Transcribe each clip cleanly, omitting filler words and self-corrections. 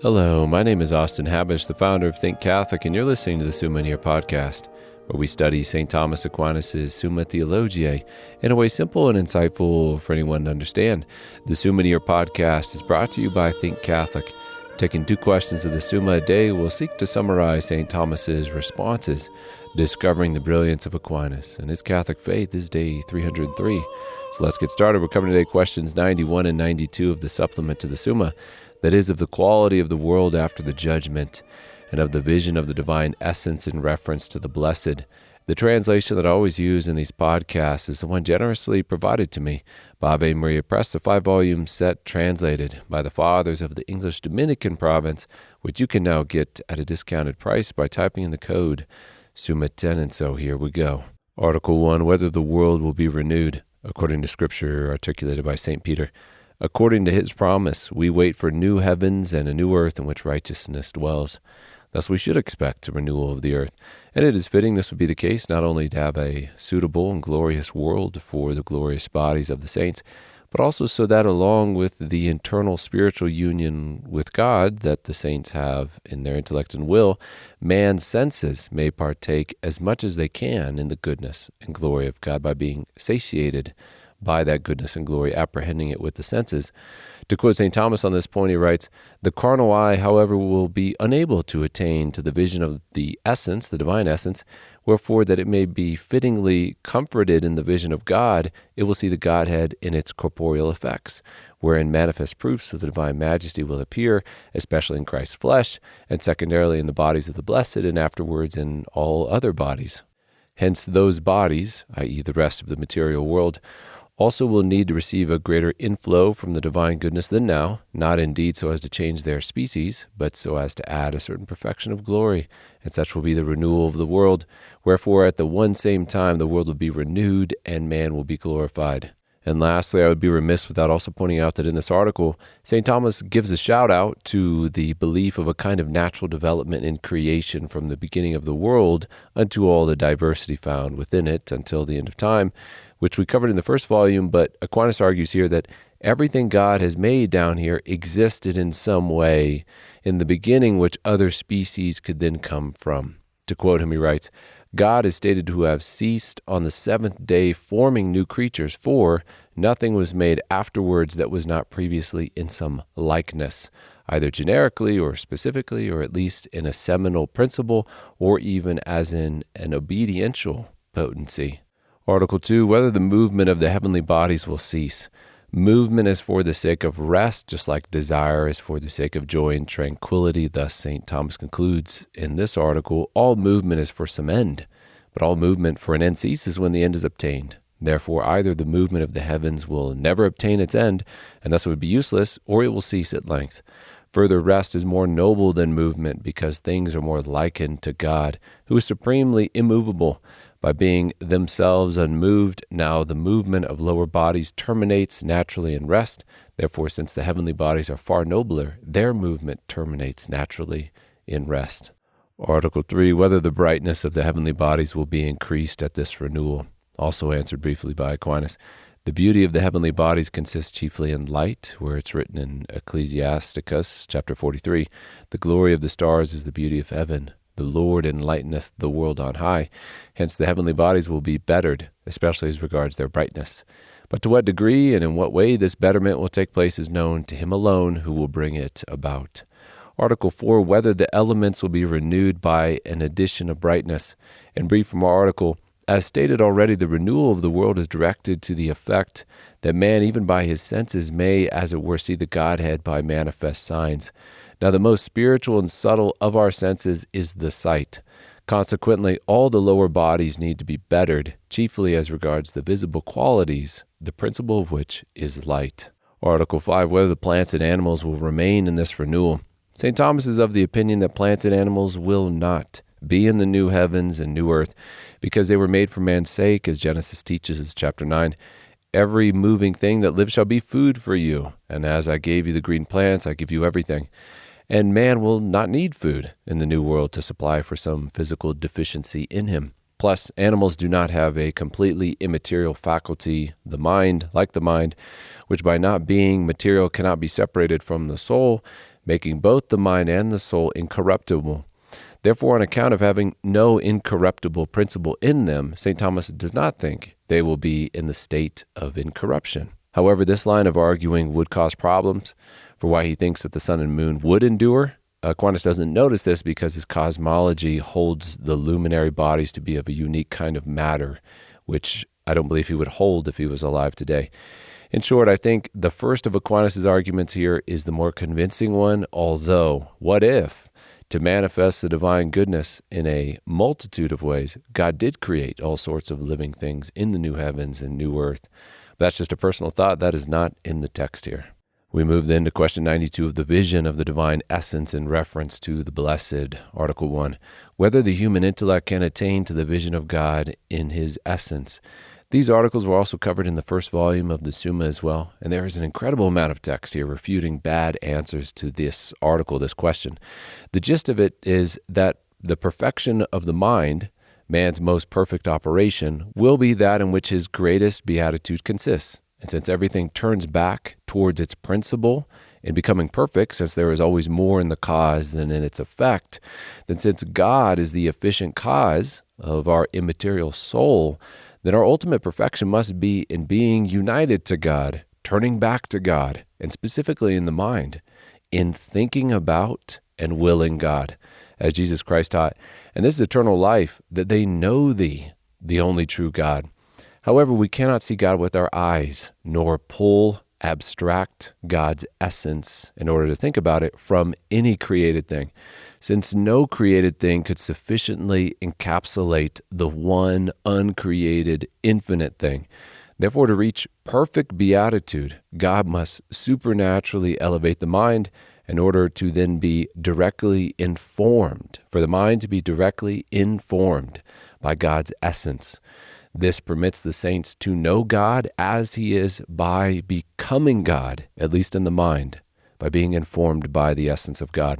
Hello, my name is Austin Habish, the founder of Think Catholic, and you're listening to the Summa Theologiae podcast, where we study St. Thomas Aquinas' Summa Theologiae in a way simple and insightful for anyone to understand. The Summa Theologiae podcast is brought to you by Think Catholic. Taking 2 questions of the Summa a day, we'll seek to summarize St. Thomas's responses, discovering the brilliance of Aquinas and his Catholic faith is day 303. So let's get started. We're covering today questions 91 and 92 of the supplement to the Summa, that is, of the quality of the world after the judgment, and of the vision of the divine essence in reference to the blessed. The translation that I always use in these podcasts is the one generously provided to me by Ave Maria Press, a 5-volume set translated by the Fathers of the English Dominican province, which you can now get at a discounted price by typing in the code SUMMA10. And so here we go. Article 1, whether the world will be renewed, according to Scripture articulated by St. Peter. According to his promise, we wait for new heavens and a new earth in which righteousness dwells. Thus we should expect a renewal of the earth. And it is fitting this would be the case, not only to have a suitable and glorious world for the glorious bodies of the saints, but also so that along with the internal spiritual union with God that the saints have in their intellect and will, man's senses may partake as much as they can in the goodness and glory of God by being satiated by that goodness and glory, apprehending it with the senses. To quote St. Thomas on this point, he writes, "The carnal eye, however, will be unable to attain to the vision of the essence, the divine essence, wherefore that it may be fittingly comforted in the vision of God, it will see the Godhead in its corporeal effects, wherein manifest proofs of the divine majesty will appear, especially in Christ's flesh, and secondarily in the bodies of the blessed, and afterwards in all other bodies. Hence those bodies, i.e. the rest of the material world, also will need to receive a greater inflow from the divine goodness than now, not indeed so as to change their species, but so as to add a certain perfection of glory, and such will be the renewal of the world. Wherefore at the one same time the world will be renewed, and man will be glorified." And lastly, I would be remiss without also pointing out that in this article, St. Thomas gives a shout out to the belief of a kind of natural development in creation from the beginning of the world unto all the diversity found within it until the end of time, which we covered in the first volume, but Aquinas argues here that everything God has made down here existed in some way in the beginning which other species could then come from. To quote him, he writes, "God is stated to have ceased on the 7th day forming new creatures, for nothing was made afterwards that was not previously in some likeness, either generically or specifically, or at least in a seminal principle, or even as in an obediential potency." Article 2, whether the movement of the heavenly bodies will cease. Movement is for the sake of rest, just like desire is for the sake of joy and tranquility. Thus, St. Thomas concludes in this article, all movement is for some end, but all movement for an end ceases when the end is obtained. Therefore, either the movement of the heavens will never obtain its end, and thus it would be useless, or it will cease at length. Further, rest is more noble than movement, because things are more likened to God, who is supremely immovable, by being themselves unmoved. Now the movement of lower bodies terminates naturally in rest. Therefore, since the heavenly bodies are far nobler, their movement terminates naturally in rest. Article 3, whether the brightness of the heavenly bodies will be increased at this renewal. Also answered briefly by Aquinas. The beauty of the heavenly bodies consists chiefly in light, where it's written in Ecclesiasticus chapter 43, "The glory of the stars is the beauty of heaven. The Lord enlighteneth the world on high." Hence the heavenly bodies will be bettered, especially as regards their brightness. But to what degree and in what way this betterment will take place is known to him alone who will bring it about. Article 4, whether the elements will be renewed by an addition of brightness. In brief from our article, as stated already, the renewal of the world is directed to the effect that man, even by his senses, may, as it were, see the Godhead by manifest signs. Now, the most spiritual and subtle of our senses is the sight. Consequently, all the lower bodies need to be bettered, chiefly as regards the visible qualities, the principle of which is light. Article 5, whether the plants and animals will remain in this renewal. St. Thomas is of the opinion that plants and animals will not be in the new heavens and new earth, because they were made for man's sake, as Genesis teaches us, chapter 9. "Every moving thing that lives shall be food for you, and as I gave you the green plants, I give you everything." And man will not need food in the new world to supply for some physical deficiency in him. Plus, animals do not have a completely immaterial faculty, the mind, like the mind, which by not being material cannot be separated from the soul, making both the mind and the soul incorruptible. Therefore, on account of having no incorruptible principle in them, St. Thomas does not think they will be in the state of incorruption. However, this line of arguing would cause problems for why he thinks that the sun and moon would endure. Aquinas doesn't notice this because his cosmology holds the luminary bodies to be of a unique kind of matter, which I don't believe he would hold if he was alive today. In short, I think the first of Aquinas' arguments here is the more convincing one, although, what if, to manifest the divine goodness in a multitude of ways, God did create all sorts of living things in the new heavens and new earth? But that's just a personal thought. That is not in the text here. We move then to question 92 of the vision of the divine essence in reference to the blessed, Article 1, whether the human intellect can attain to the vision of God in his essence. These articles were also covered in the first volume of the Summa as well, and there is an incredible amount of text here refuting bad answers to this article, this question. The gist of it is that the perfection of the mind, man's most perfect operation, will be that in which his greatest beatitude consists. And since everything turns back towards its principle in becoming perfect, since there is always more in the cause than in its effect, then since God is the efficient cause of our immaterial soul, then our ultimate perfection must be in being united to God, turning back to God, and specifically in the mind, in thinking about and willing God, as Jesus Christ taught. And this is eternal life, that they know thee, the only true God. However, we cannot see God with our eyes, nor abstract God's essence in order to think about it from any created thing, since no created thing could sufficiently encapsulate the one uncreated infinite thing. Therefore, to reach perfect beatitude, God must supernaturally elevate the mind in order to then be directly informed, for the mind to be directly informed by God's essence. This permits the saints to know God as he is by becoming God, at least in the mind, by being informed by the essence of God.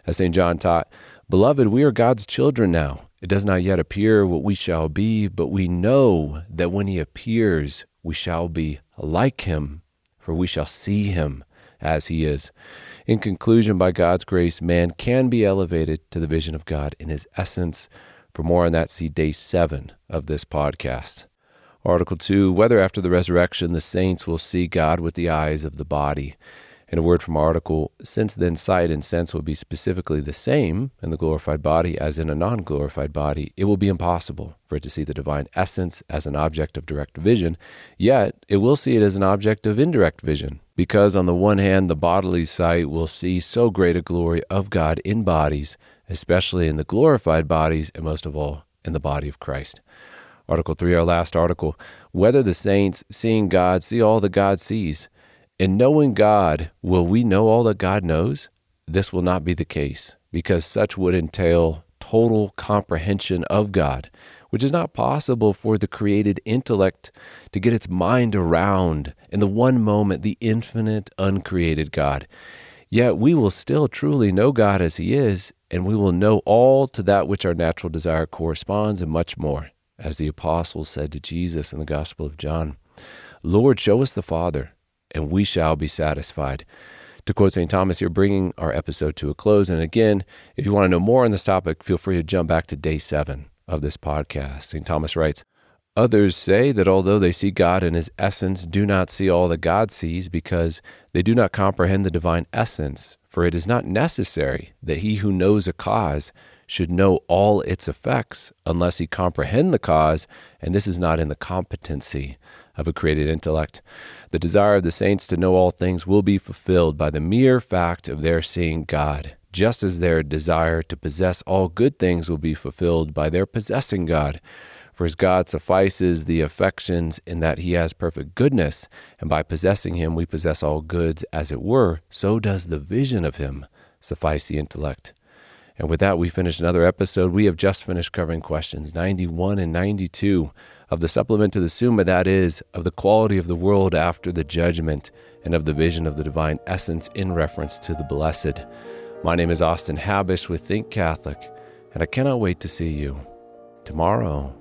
As St. John taught, "Beloved, we are God's children now. It does not yet appear what we shall be, but we know that when he appears, we shall be like him, for we shall see him as he is." In conclusion, by God's grace, man can be elevated to the vision of God in his essence. For more on that, see day 7 of this podcast. Article 2, whether after the resurrection the saints will see God with the eyes of the body. In a word from our article, since then sight and sense will be specifically the same in the glorified body as in a non-glorified body, it will be impossible for it to see the divine essence as an object of direct vision, yet it will see it as an object of indirect vision, because on the one hand, the bodily sight will see so great a glory of God in bodies, especially in the glorified bodies, and most of all, in the body of Christ. Article 3, our last article, whether the saints, seeing God, see all that God sees. In knowing God, will we know all that God knows? This will not be the case, because such would entail total comprehension of God, which is not possible for the created intellect to get its mind around in the one moment, the infinite, uncreated God. Yet we will still truly know God as he is, and we will know all to that which our natural desire corresponds, and much more. As the apostles said to Jesus in the Gospel of John, "Lord, show us the Father, and we shall be satisfied." To quote St. Thomas here, bringing our episode to a close. And again, if you want to know more on this topic, feel free to jump back to day 7 of this podcast. St. Thomas writes, "Others say that although they see God in his essence, do not see all that God sees, because they do not comprehend the divine essence. For it is not necessary that he who knows a cause should know all its effects, unless he comprehend the cause, and this is not in the competency of a created intellect. The desire of the saints to know all things will be fulfilled by the mere fact of their seeing God, just as their desire to possess all good things will be fulfilled by their possessing God. For as God suffices the affections in that he has perfect goodness, and by possessing him we possess all goods as it were, so does the vision of him suffice the intellect." And with that, we finish another episode. We have just finished covering questions 91 and 92 of the supplement to the Summa, that is, of the quality of the world after the judgment and of the vision of the divine essence in reference to the blessed. My name is Austin Habish with Think Catholic, and I cannot wait to see you tomorrow.